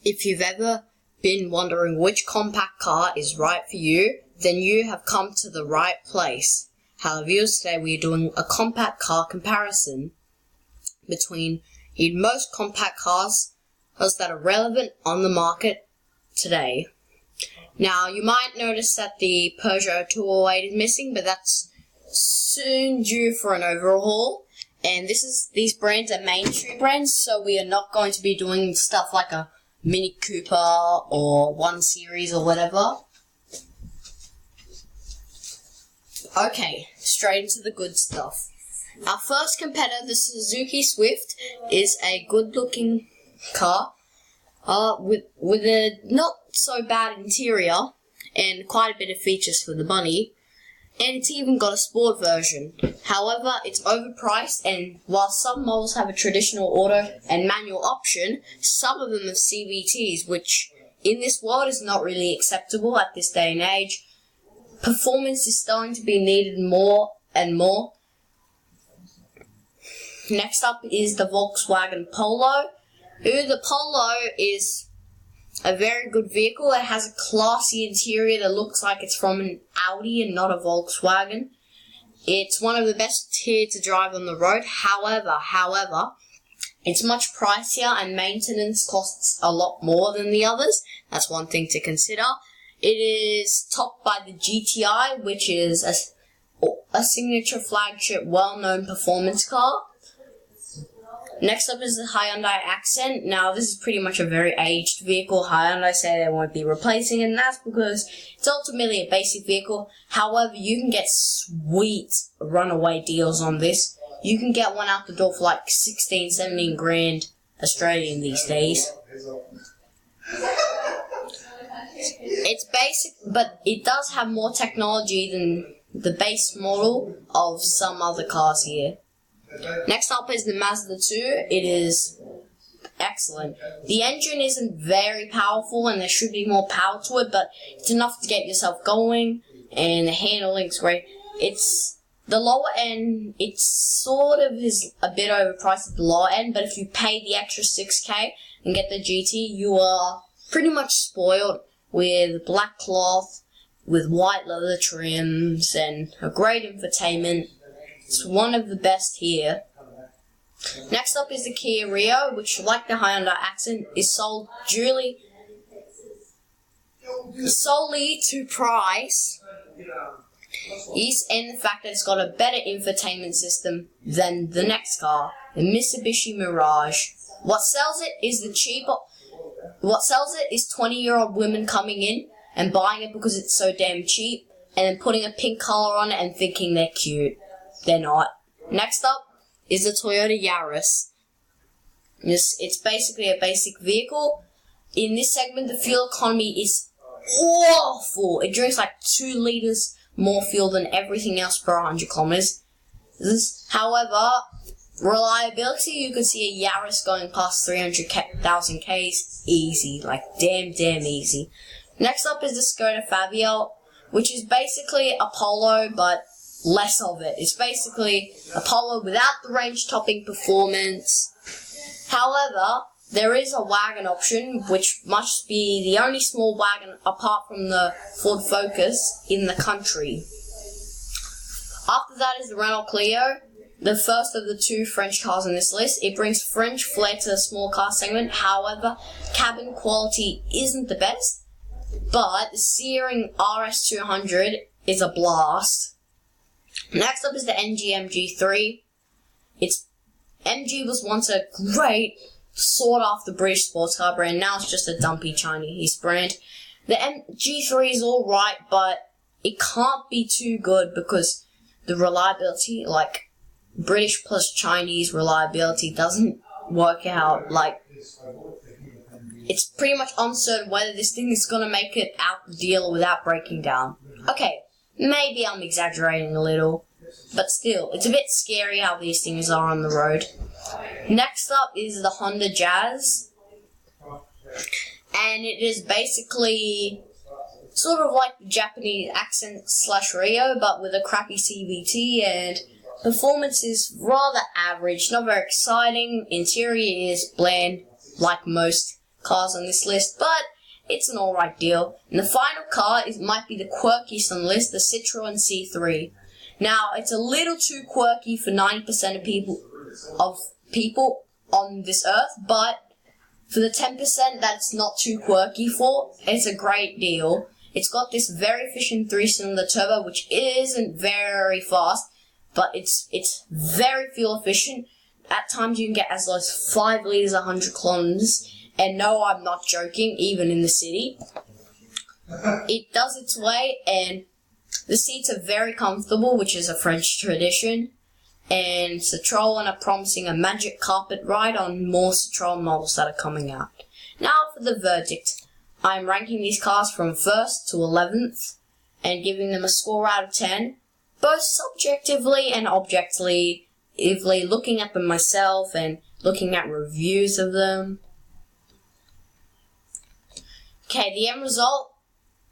If you've ever been wondering which compact car is right for you, then you have come to the right place. Hello viewers, today we are doing a compact car comparison between most compact cars that are relevant on the market today. Now, you might notice that the Peugeot 208 is missing, but that's soon due for an overhaul. And these brands are mainstream brands, so we are not going to be doing stuff like a Mini Cooper or 1 Series or whatever. Okay, straight into the good stuff. Our first competitor, the Suzuki Swift, is a good-looking car with a not so bad interior and quite a bit of features for the money. And it's even got a sport version. However, it's overpriced, and while some models have a traditional auto and manual option, some of them have CVTs, which in this world is not really acceptable at this day and age. Performance is starting to be needed more and more. Next up is the Volkswagen Polo. The Polo is a very good vehicle. It has a classy interior that looks like it's from an Audi and not a Volkswagen. It's one of the best here to drive on the road. However, it's much pricier and maintenance costs a lot more than the others. That's one thing to consider. It is topped by the GTI, which is a signature flagship, well-known performance car. Next up is the Hyundai Accent. Now, this is pretty much a very aged vehicle. Hyundai say they won't be replacing it, and that's because it's ultimately a basic vehicle. However, you can get sweet runaway deals on this. You can get one out the door for like 16, 17 grand Australian these days. It's basic, but it does have more technology than the base model of some other cars here. Next up is the Mazda 2. It is excellent. The engine isn't very powerful and there should be more power to it, but it's enough to get yourself going, and the handling's great. It's the lower end, it sort of is a bit overpriced at the lower end, but if you pay the extra 6k and get the GT, you are pretty much spoiled with black cloth, with white leather trims, and a great infotainment. It's one of the best here. Next up is the Kia Rio, which, like the Hyundai Accent, is sold solely to price, and the fact that it's got a better infotainment system than the next car, the Mitsubishi Mirage. What sells it is 20-year-old women coming in and buying it because it's so damn cheap, and then putting a pink color on it and thinking they're cute. They're not. Next up is the Toyota Yaris. It's basically a basic vehicle. In this segment, the fuel economy is awful. It drinks like 2 liters more fuel than everything else per 100 kilometers. However, reliability, you can see a Yaris going past 300,000 Ks easy, like damn easy. Next up is the Skoda Fabia, which is basically a Polo, but less of it. It's basically a Polo without the range-topping performance. However, there is a wagon option, which must be the only small wagon apart from the Ford Focus in the country. After that is the Renault Clio, the first of the 2 French cars on this list. It brings French flair to the small car segment. However, cabin quality isn't the best, but the Searing RS200 is a blast. Next up is the MG MG3. MG was once a great, sought-after British sports car brand. Now it's just a dumpy Chinese brand. The MG3 is alright, but it can't be too good because the reliability, like British plus Chinese reliability, doesn't work out. Like, it's pretty much uncertain whether this thing is going to make it out the deal without breaking down. Okay. Maybe I'm exaggerating a little, but still, it's a bit scary how these things are on the road. Next up is the Honda Jazz, and it is basically sort of like the Japanese Accent / Rio, but with a crappy CVT, and performance is rather average, not very exciting. Interior is bland, like most cars on this list, but it's an alright deal. And the final car might be the quirkiest on the list, the Citroen C3. Now, it's a little too quirky for 90% of people on this earth, but for the 10% that it's not too quirky for, it's a great deal. It's got this very efficient 3-cylinder turbo, which isn't very fast, but it's very fuel efficient. At times you can get as low as 5 liters, 100 kilometers. And no, I'm not joking, even in the city. It does its way, and the seats are very comfortable, which is a French tradition. And Citroen are promising a magic carpet ride on more Citroen models that are coming out. Now for the verdict. I'm ranking these cars from 1st to 11th, and giving them a score out of 10, both subjectively and objectively, looking at them myself and looking at reviews of them. Okay, the end result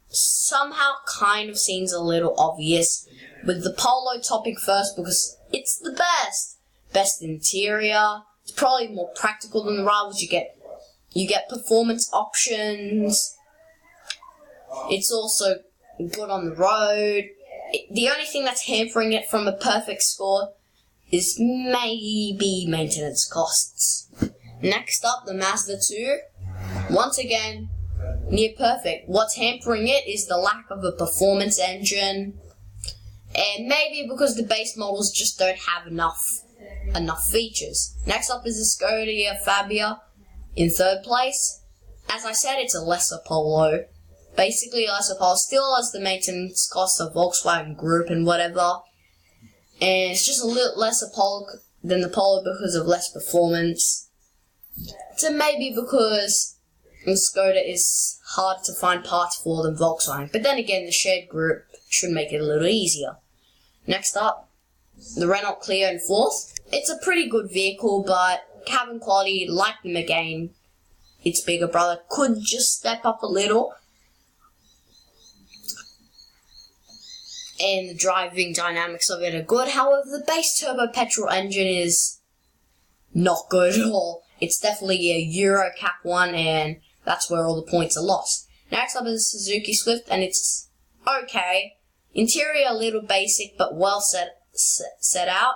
somehow kind of seems a little obvious, with the Polo topping first because it's the best. Best interior. It's probably more practical than the rivals. You get performance options. It's also good on the road. The only thing that's hampering it from a perfect score is maybe maintenance costs. Next up, the Mazda 2. Once again, near perfect. What's hampering it is the lack of a performance engine, and maybe because the base models just don't have enough features. Next up is the Skoda Fabia in 3rd place. As I said, it's a lesser Polo. Basically a lesser Polo. Still has the maintenance costs of Volkswagen Group and whatever. And it's just a little lesser Polo than the Polo because of less performance. So maybe because the Skoda is harder to find parts for than Volkswagen. But then again, the shared group should make it a little easier. Next up, the Renault Clio in 4th. It's a pretty good vehicle, but cabin quality, like the Megane, its bigger brother, could just step up a little. And the driving dynamics of it are good. However, the base turbo petrol engine is not good at all. It's definitely a Euro Cap 1, and that's where all the points are lost. Next up is the Suzuki Swift, and it's okay. Interior a little basic, but well set out.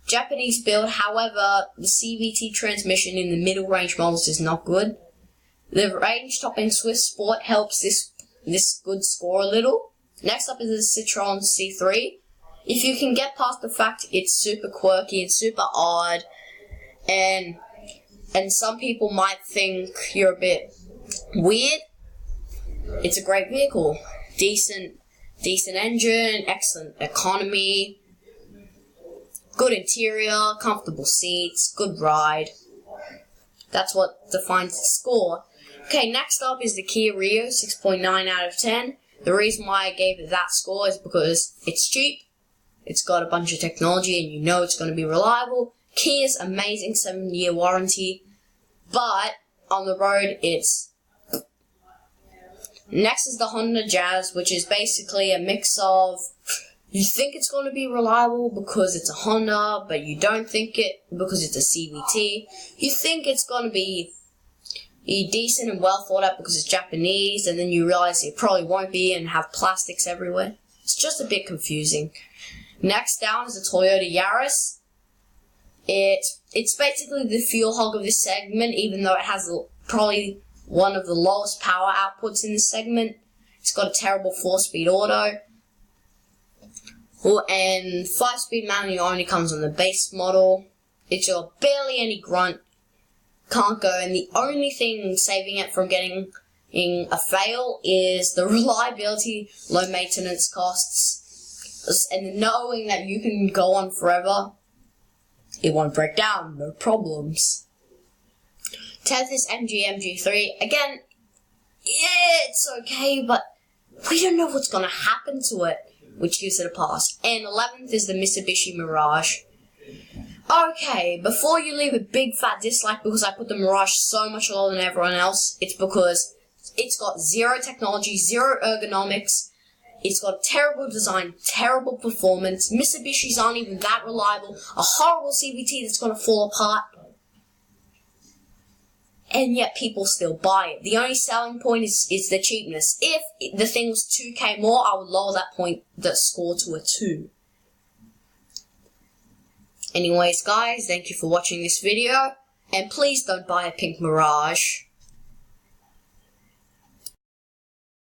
Japanese build, however, the CVT transmission in the middle range models is not good. The range topping Swift Sport helps this good score a little. Next up is the Citroen C3. If you can get past the fact it's super quirky and super odd, and some people might think you're a bit weird, it's a great vehicle. Decent engine, excellent economy, good interior, comfortable seats, good ride. That's what defines the score. Okay, next up is the Kia Rio, 6.9 out of 10. The reason why I gave it that score is because it's cheap, it's got a bunch of technology, and you know it's going to be reliable. Kia's amazing 7-year warranty, but on the road it's... Next is the Honda Jazz, which is basically a mix of... You think it's going to be reliable because it's a Honda, but you don't think it because it's a CVT. You think it's going to be decent and well thought out because it's Japanese, and then you realize it probably won't be and have plastics everywhere. It's just a bit confusing. Next down is the Toyota Yaris. It's basically the fuel hog of this segment, even though it has probably one of the lowest power outputs in this segment. It's got a terrible 4-speed auto. And 5-speed manual only comes on the base model. It's got barely any grunt. Can't go. And the only thing saving it from getting a fail is the reliability, low maintenance costs, and knowing that you can go on forever. It won't break down. No problems. 10th is MG MG3. Again, yeah, it's okay, but we don't know what's going to happen to it, which gives it a pass. And 11th is the Mitsubishi Mirage. Okay, before you leave a big fat dislike because I put the Mirage so much lower than everyone else, it's because it's got zero technology, zero ergonomics, it's got terrible design, terrible performance, Mitsubishis aren't even that reliable, a horrible CVT that's going to fall apart, and yet people still buy it. The only selling point is the cheapness. If the thing was 2k more, I would lower that score to a 2. Anyways, guys, thank you for watching this video, and please don't buy a pink Mirage.